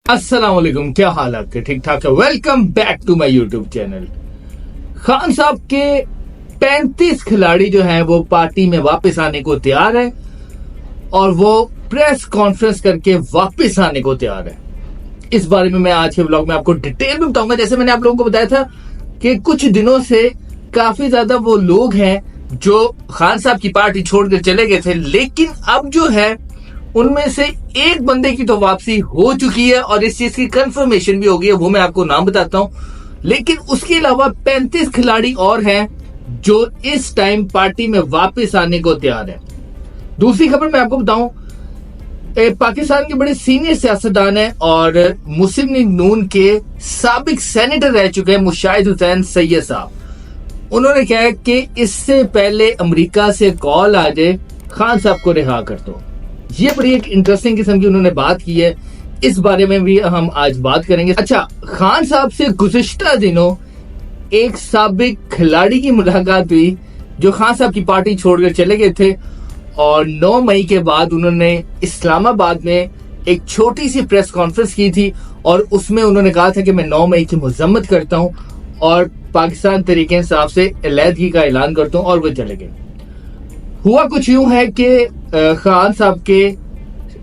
अस्सलाम वालेकुम, क्या हाल आपके? ठीक ठाक है। Welcome back to my YouTube channel. Khan साहब के 35 खिलाड़ी जो हैं वो पार्टी में वापस आने को तैयार है और वो प्रेस कॉन्फ्रेंस करके वापस आने को तैयार है। इस बारे में मैं आज के ब्लॉग में आपको डिटेल में बताऊंगा। जैसे मैंने आप लोगों को बताया था कि कुछ दिनों से काफी ज्यादा वो लोग हैं जो खान साहब की पार्टी छोड़कर चले गए थे, लेकिन अब जो है उनमें से एक बंदे की तो वापसी हो चुकी है और इस चीज की कंफर्मेशन भी हो गई है, वो मैं आपको नाम बताता हूं। लेकिन उसके अलावा 35 खिलाड़ी और हैं जो इस टाइम पार्टी में वापस आने को तैयार है। दूसरी खबर मैं आपको बताऊं, पाकिस्तान के बड़े सीनियर सियासतदान हैं और मुस्लिम लीग नून के साबिक सेनेटर रह चुके हैं मुशाहिद हुसैन सैयद साहब। उन्होंने कहा है कि इससे पहले अमेरिका से कॉल आ जाए खान साहब को रिहा कर दो। ये बड़ी एक इंटरेस्टिंग किस्म की उन्होंने बात की है, इस बारे में भी हम आज बात करेंगे। अच्छा, खान साहब से गुज़िश्ता दिनों एक साबिक खिलाड़ी की मुलाकात हुई जो खान साहब की पार्टी छोड़कर चले गए थे और 9 मई के बाद उन्होंने इस्लामाबाद में एक छोटी सी प्रेस कॉन्फ्रेंस की थी और उसमें उन्होंने कहा था कि मैं 9 मई की मजम्मत करता हूं और पाकिस्तान तहरीक इंसाफ से अलहदगी का ऐलान करता हूं, और वो चले गए। हुआ कुछ यूं है कि खान साहब के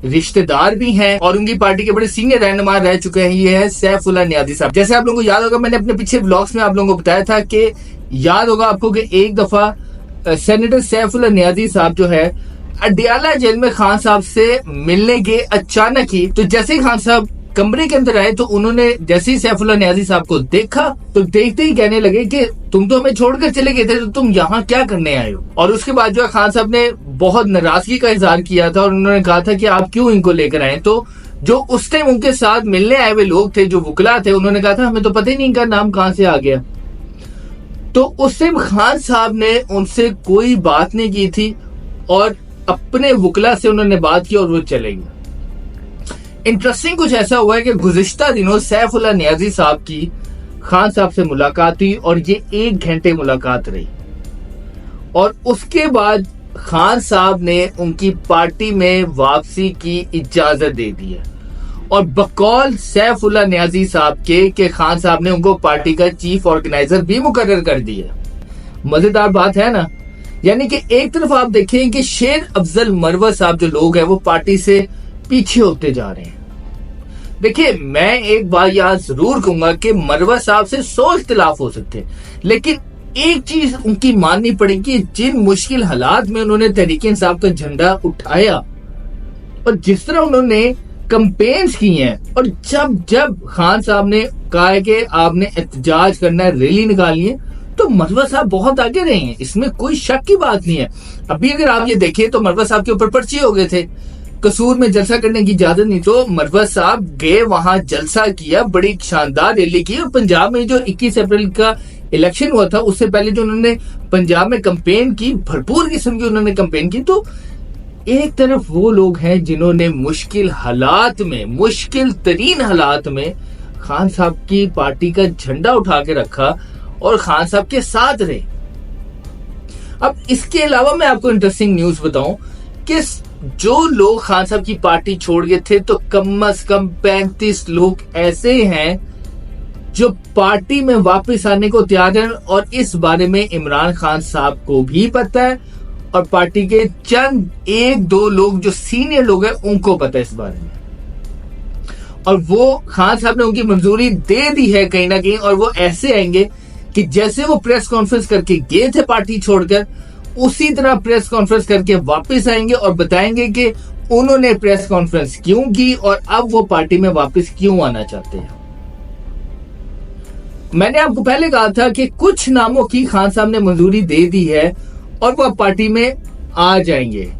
रिश्तेदार भी हैं और उनकी पार्टी के बड़े सीनियर रहनुमा रह चुके हैं। ये है सैफुल्लाह नियाज़ी साहब। जैसे आप लोगों को याद होगा, मैंने अपने पिछले ब्लॉग्स में आप लोगों को बताया था कि याद होगा आपको कि एक दफा सेनेटर सैफुल्लाह नियाज़ी साहब जो है अडयाला जेल में खान साहब से मिलने के अचानक ही, तो जैसे ही खान साहब कमरे के अंदर आए तो उन्होंने जैसे ही सैफुल्लाह नियाज़ी साहब को देखा तो देखते ही कहने लगे कि तुम तो हमें छोड़कर चले गए थे, तो तुम यहाँ क्या करने आए हो। और उसके बाद जो है खान साहब ने बहुत नाराजगी का इजहार किया था और उन्होंने कहा था कि आप क्यों इनको लेकर आए। तो जो उस टाइम उनके साथ मिलने आए हुए लोग थे, जो वुकला थे, उन्होंने कहा था हमें तो पता ही नहीं इनका नाम कहाँ से आ गया। तो उस टाइम खान साहब ने उनसे कोई बात नहीं की थी और अपने वुकला से उन्होंने बात की और वो चले गए। इंटरेस्टिंग कुछ ऐसा हुआ है कि गुज़िश्ता दिनों सैफुल्लाह नियाज़ी साहब की खान साहब से मुलाकात हुई और ये 1 घंटे मुलाकात रही और उसके बाद खान साहब ने उनकी पार्टी में वापसी की इजाजत दे दी है और बकौल सैफुल्लाह नियाज़ी साहब के कि खान साहब ने उनको पार्टी का चीफ ऑर्गेनाइजर भी मुकर्रर कर दिया। मजेदार बात है ना। यानी कि एक तरफ आप देखें कि शेर अफजल मरवा साहब जो लोग हैं वो पार्टी से पीछे होते जा रहे हैं। देखिए, मैं एक बार यहाँ जरूर कहूंगा कि मरवा साहब से 100 इख्तिलाफ हो सकते हैं, लेकिन एक चीज उनकी माननी पड़ेगी, जिन मुश्किल हालात में उन्होंने तहरीक इंसाफ का झंडा उठाया और जिस तरह उन्होंने कैंपेन्स की हैं और जब जब खान साहब ने कहा है कि आपने एहतजाज करना है, रैली निकालनी है, तो मरवा साहब बहुत आगे रहे हैं, इसमें कोई शक की बात नहीं है। अभी अगर आप ये देखें तो मरवा साहब के ऊपर पर्चे हो गए थे, कसूर में जलसा करने की इजाजत नहीं, तो मरवा साहब गए वहां, जलसा किया, बड़ी शानदार रैली की। और पंजाब में जो 21 अप्रैल का इलेक्शन हुआ था उससे पहले जो उन्होंने पंजाब में कैंपेन की, भरपूर किस्म की उन्होंने कैंपेन की। तो एक तरफ वो लोग हैं जिन्होंने मुश्किल हालात में, मुश्किल तरीन हालात में खान साहब की पार्टी का झंडा उठा के रखा और खान साहब के साथ रहे। अब इसके अलावा मैं आपको इंटरेस्टिंग न्यूज बताऊं कि जो लोग खान साहब की पार्टी छोड़ गए थे तो कम से कम 35 लोग ऐसे हैं जो पार्टी में वापस आने को तैयार हैं और इस बारे में इमरान खान साहब को भी पता है और पार्टी के चंद 1-2 लोग जो सीनियर लोग हैं उनको पता है इस बारे में, और वो खान साहब ने उनकी मंजूरी दे दी है कहीं ना कहीं। और वो ऐसे आएंगे कि जैसे वो प्रेस कॉन्फ्रेंस करके गए थे पार्टी छोड़कर, उसी तरह प्रेस कॉन्फ्रेंस करके वापस आएंगे और बताएंगे कि उन्होंने प्रेस कॉन्फ्रेंस क्यों की और अब वो पार्टी में वापस क्यों आना चाहते हैं। मैंने आपको पहले कहा था कि कुछ नामों की खान साहब ने मंजूरी दे दी है और वो अब पार्टी में आ जाएंगे।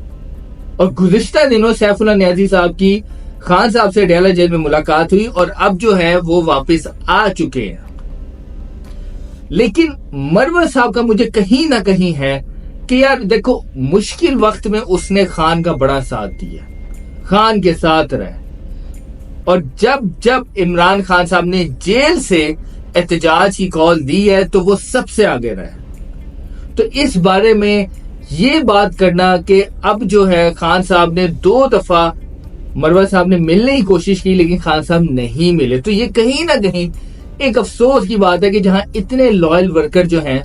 और गुज़िश्ता दिनों सैफुल्लाह नियाज़ी साहब की खान साहब से अडयाला जेल में मुलाकात हुई और अब जो है वो वापस आ चुके हैं। लेकिन मरवा साहब का मुझे कहीं ना कहीं है कि यार देखो, मुश्किल वक्त में उसने खान का बड़ा साथ दिया, खान के साथ रहे, और जब जब इमरान खान साहब ने जेल से एहतजाज की कॉल दी है तो वो सबसे आगे रहे। तो इस बारे में ये बात करना कि अब जो है खान साहब ने 2 दफा मरवा साहब ने मिलने की कोशिश की लेकिन खान साहब नहीं मिले। तो ये कहीं ना कहीं एक अफसोस की बात है कि जहां इतने लॉयल वर्कर जो हैं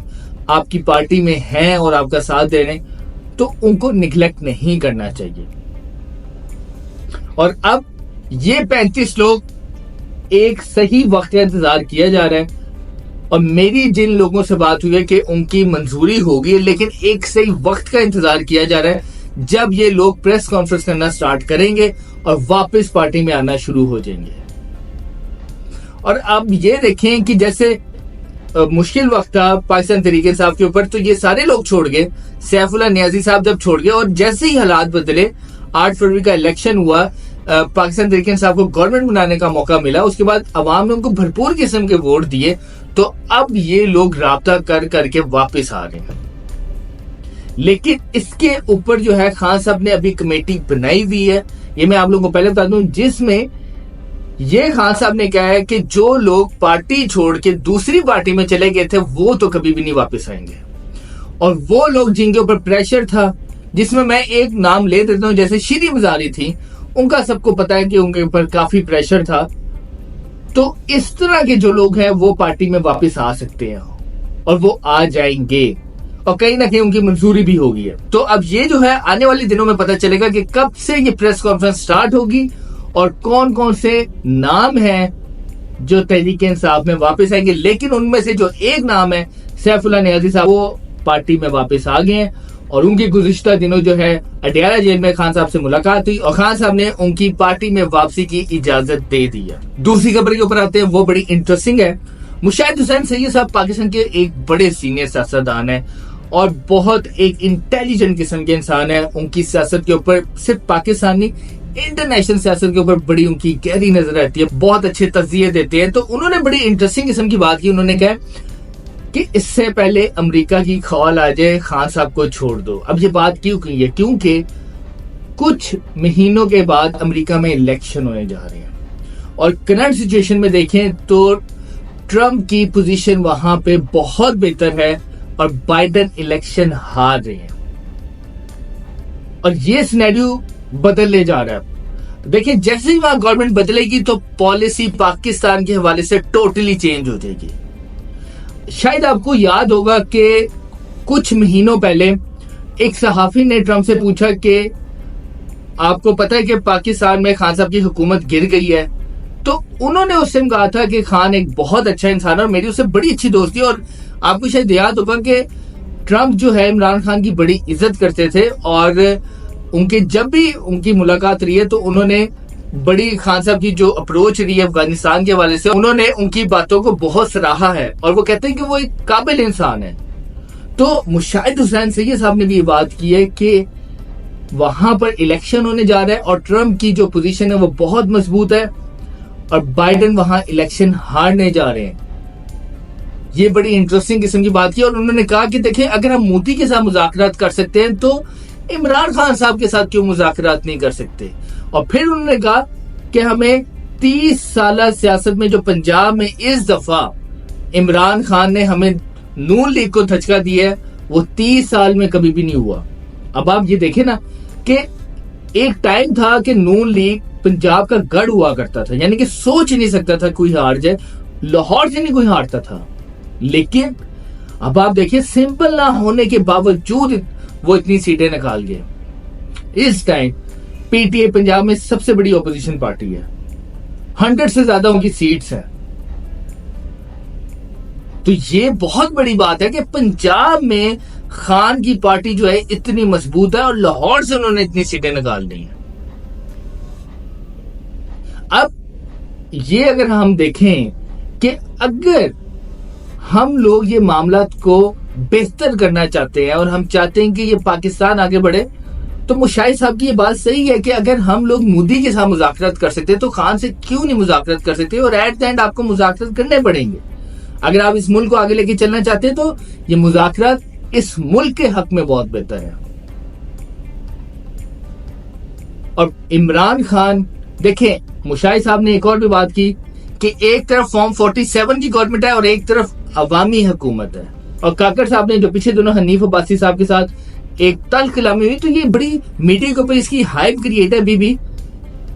आपकी पार्टी में हैं और आपका साथ दे रहे हैं, तो उनको निग्लेक्ट नहीं करना चाहिए। और अब ये 35 लोग एक सही वक्त का इंतजार किया जा रहा है, और मेरी जिन लोगों से बात हुई है कि उनकी मंजूरी होगी, लेकिन एक सही वक्त का इंतजार किया जा रहा है जब ये लोग प्रेस कॉन्फ्रेंस करना स्टार्ट करेंगे और वापस पार्टी में आना शुरू हो जाएंगे। और अब ये देखें कि जैसे मुश्किल वक्त था पाकिस्तान तहरीक इंसाफ के ऊपर, तो ये सारे लोग छोड़ गए। सैफुल्लाह नियाजी साहब जब छोड़ गए और जैसे ही हालात बदले, 8 फरवरी का इलेक्शन हुआ, पाकिस्तान तहरीक इंसाफ को गवर्नमेंट बनाने का मौका मिला, उसके बाद अवाम ने उनको भरपूर किस्म के वोट दिए, तो अब ये लोग राब्ता कर करके वापस आ रहे हैं। लेकिन इसके ऊपर जो है खान साहब ने अभी कमेटी बनाई हुई है, ये मैं आप लोगों को पहले बता दूं, जिसमें ये खान साहब ने कहा है कि जो लोग पार्टी छोड़ के दूसरी पार्टी में चले गए थे वो तो कभी भी नहीं वापस आएंगे। और वो लोग जिनके ऊपर प्रेशर था, जिसमें मैं एक नाम ले देता हूं, जैसे शीरी मजारी थी, उनका सबको पता है कि उनके ऊपर काफी प्रेशर था। तो इस तरह के जो लोग हैं वो पार्टी में वापस आ सकते हैं और वो आ जाएंगे, और कहीं ना कहीं उनकी मंजूरी भी होगी है। तो अब ये जो है आने वाले दिनों में पता चलेगा कि कब से ये प्रेस कॉन्फ्रेंस स्टार्ट होगी और कौन कौन से नाम हैं जो तहरीक इंसाफ में वापस आएंगे। लेकिन उनमें से जो एक नाम है सैफुल्लाह नियाजी साहब, वो पार्टी में वापस आ गए हैं, और उनकी गुज़िश्ता दिनों जो है अडयाला जेल में खान साहब से मुलाकात हुई और खान साहब ने उनकी पार्टी में वापसी की इजाजत दे दी है। दूसरी खबर के ऊपर आते हैं, वो बड़ी इंटरेस्टिंग है। मुशाहिद हुसैन सैयद साहब पाकिस्तान के एक बड़े सीनियर सियासतदान है और बहुत एक इंटेलिजेंट किस्म के इंसान है। उनकी सियासत के ऊपर सिर्फ पाकिस्तानी, इंटरनेशनल सियासत के ऊपर बड़ी उनकी गहरी नजर रहती है, बहुत अच्छे तज़किये देते हैं। तो उन्होंने बड़ी इंटरेस्टिंग किस्म की बात की। उन्होंने कहा कि इससे पहले अमेरिका की कॉल आ जाए खान साहब को छोड़ दो। अब ये बात क्यों की है? क्योंकि कुछ महीनों के बाद अमेरिका में इलेक्शन होने जा रहे हैं, और करंट सिचुएशन में देखें तो ट्रम्प की पोजीशन वहां पे बहुत बेहतर है और बाइडेन इलेक्शन हार रहे हैं, और ये सिनेरियो बदलने जा रहा है। देखिए, जैसे ही वहां गवर्नमेंट बदलेगी तो पॉलिसी पाकिस्तान के हवाले से टोटली चेंज हो जाएगी। शायद आपको याद होगा कि कुछ महीनों पहले एक सहाफी ने ट्रम्प से पूछा कि आपको पता है कि पाकिस्तान में खान साहब की हुकूमत गिर गई है? तो उन्होंने उस टाइम कहा था कि खान एक बहुत अच्छा इंसान है और मेरी उससे बड़ी अच्छी दोस्ती। और आपको शायद याद होगा कि ट्रम्प जो है इमरान खान की बड़ी इज्जत करते थे, और उनके जब भी उनकी मुलाकात रही है तो उन्होंने बड़ी खान साहब की जो अप्रोच रही है अफगानिस्तान के हवाले से, उन्होंने उनकी बातों को बहुत सराहा है और वो कहते हैं कि वो एक काबिल इंसान है। तो मुशाहिद हुसैन सैयद साहब ने भी ये बात की है कि वहां पर इलेक्शन होने जा रहा है और ट्रम्प की जो पोजीशन है वो बहुत मजबूत है, और बाइडेन वहां इलेक्शन हारने जा रहे हैं। ये बड़ी इंटरेस्टिंग किस्म की बात की। और उन्होंने कहा कि देखें, अगर हम मोदी के साथ मुज़ाकरात कर सकते हैं तो इमरान खान साहब के साथ क्यों मुज़ाकरात नहीं कर सकते। और फिर उन्होंने कहा कि हमें 30 साल सियासत में जो पंजाब में इस दफा इमरान खान ने हमें नून लीग को धचका दिया है, वो 30 साल में कभी भी नहीं हुआ। अब आप ये देखें ना कि एक टाइम था कि नून लीग पंजाब का गढ़ हुआ करता था, यानी कि सोच ही नहीं सकता था कोई हार जाए, लाहौर से नहीं कोई हारता था। लेकिन अब आप देखिए, सिंपल ना होने के बावजूद वो इतनी सीटें निकाल गए। इस टाइम पीटीआई पंजाब में सबसे बड़ी ऑपोजिशन पार्टी है, 100 से ज्यादा उनकी सीट्स हैं। तो ये बहुत बड़ी बात है कि पंजाब में खान की पार्टी जो है इतनी मजबूत है और लाहौर से उन्होंने इतनी सीटें निकाल दी हैं। अब ये अगर हम देखें कि अगर हम लोग ये मामलात को बेहतर करना चाहते हैं और हम चाहते हैं कि ये पाकिस्तान आगे बढ़े, तो मुशाहिद साहब की ये बात सही है कि अगर हम लोग मोदी के साथ मुज़ाकरात कर सकते हैं तो खान से क्यों नहीं मुज़ाकरात कर सकते। और एट द एंड आपको मुज़ाकरात करने पड़ेंगे अगर आप इस मुल्क को आगे लेके चलना चाहते हैं। तो ये मुज़ाकरात इस मुल्क के हक में बहुत बेहतर है। और इमरान खान, देखें, मुशाहिद साहब ने एक और भी बात की कि एक तरफ फॉर्म 47 की गवर्नमेंट है और एक तरफ अवामी हुकूमत है। और काकड़ साहब ने जो पिछले दिनों हनीफ अब्बासी साहब के साथ एक तल्ख कलामी हुई, तो ये बड़ी मीडिया के ऊपर इसकी हाइप क्रिएट है अभी भी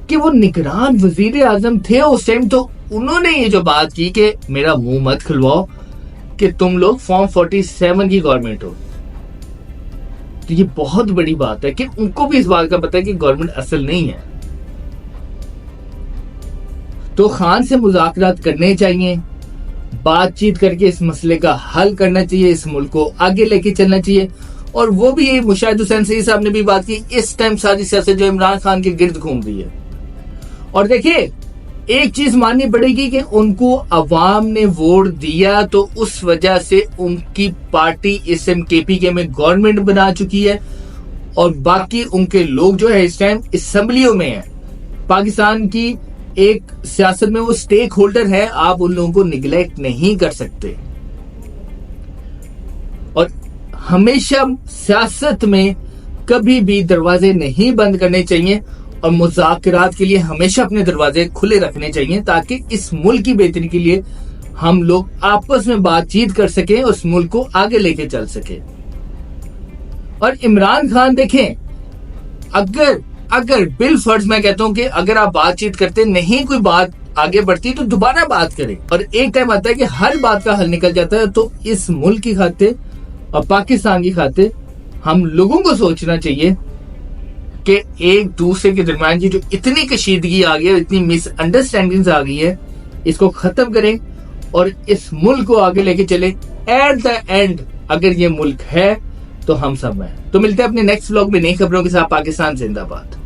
کہ وہ نگران وزیر اعظم تھے اس ٹائم، تو انہوں نے یہ جو بات کی کہ میرا منہ مت کھلواؤ کہ تم لوگ فارم 47 کی گورنمنٹ ہو. تو یہ بہت بڑی بات ہے کہ ان کو بھی اس بات کا پتہ ہے کہ گورنمنٹ اصل نہیں ہے. تو خان سے مذاکرات کرنے چاہیے، بات چیت کر کے اس مسئلے کا حل کرنا چاہیے، اس ملک کو آگے لے کے چلنا چاہیے. اور وہ بھی یہ مشاہد حسین سعید صاحب نے بھی بات کی، اس ٹائم ساری سیاست جو عمران خان کے گرد گھوم رہی ہے. اور دیکھیں ایک چیز ماننی پڑے گی کہ ان کو عوام نے ووٹ دیا، تو اس وجہ سے ان کی پارٹی SMKP میں گورنمنٹ بنا چکی ہے، اور باقی ان کے لوگ جو ہے اس ٹائم اسمبلیوں میں ہیں. پاکستان کی ایک سیاست میں وہ سٹیک ہولڈر ہے، آپ ان لوگوں کو نیگلیکٹ نہیں کر سکتے. اور ہمیشہ سیاست میں کبھی بھی دروازے نہیں بند کرنے چاہیے، اور مذاکرات کے لیے ہمیشہ اپنے دروازے کھلے رکھنے چاہیے، تاکہ اس ملک کی بہتری کے لیے ہم لوگ آپس میں بات چیت کر سکیں اور اس ملک کو آگے لے کے چل سکیں. اور عمران خان دیکھیں، اگر بالفرض میں کہتا ہوں کہ اگر آپ بات چیت کرتے نہیں کوئی بات آگے بڑھتی تو دوبارہ بات کریں. اور ایک ٹائم آتا ہے کہ ہر بات کا حل نکل جاتا ہے. تو اس ملک کی خاطر اور پاکستان کی خاطر ہم لوگوں کو سوچنا چاہیے کہ ایک دوسرے کے درمیان جو اتنی کشیدگی آ گئی ہے، اتنی مس انڈرسٹینڈنگز آ گئی ہے، اس کو ختم کریں اور اس ملک کو آگے لے کے چلیں. ایٹ دا اینڈ اگر یہ ملک ہے تو ہم سب ہیں. تو ملتے ہیں اپنے نیکسٹ ولاگ میں نئی خبروں کے ساتھ. پاکستان زندہ باد.